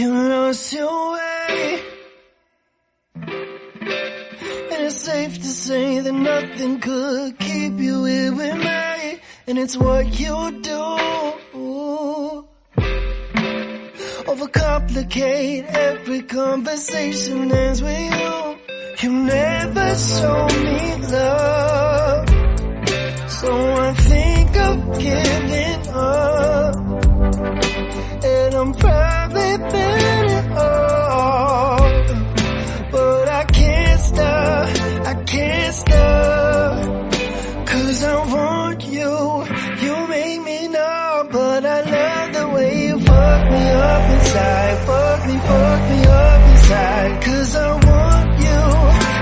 You lost your way, and it's safe to say that nothing could keep you here with me, and it's what you do. Overcomplicate every conversation ends with you. You never show me love, so I think of giving up, and I'm probably better off, but I can't stop, cause I want you, you make me numb, but I love the way you fuck me up inside, fuck me up inside, cause I want you,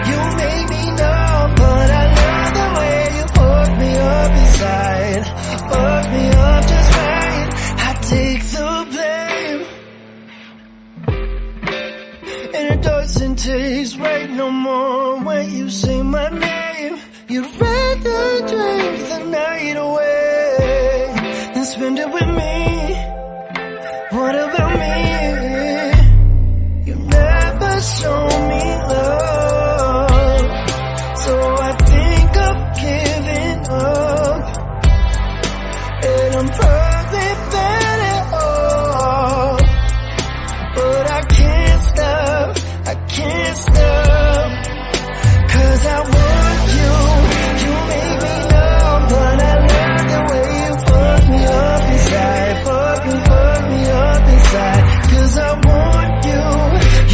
you make me numb, but I love the way you fuck me up inside, fuck me up just right, I take the blame, and it doesn't taste right no more when you say my name. You'd rather drink the night away than spend it with me. What about me? You never show me love, so I think of giving up, and I'm probably better off, but I can't stop, cause I want you, you make me numb, but I love the way you fuck me up inside, fuck me up inside, cause I want you,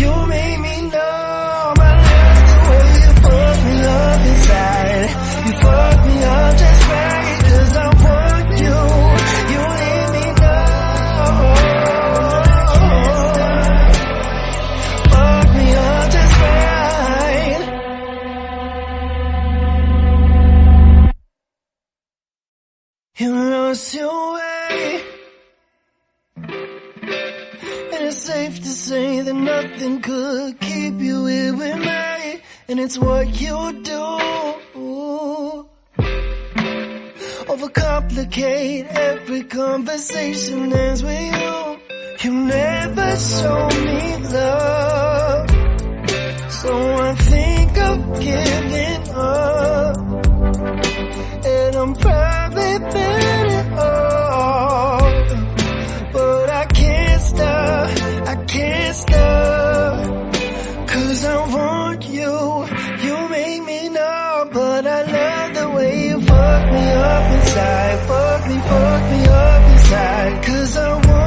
you make me numb, I love the way you fuck me up inside, you fuck me up just right, cause I want you, you make me numb, fuck me up just right. You lost your way, and it's safe to say that nothing could keep you here with me, and it's what you do. Overcomplicate every conversation ends with you. You never show me love, so I think of giving up, and I'm probably better off, but I can't stop, cause I want you, you make me numb, but I love the way you fuck me up inside, fuck me up inside, cause I want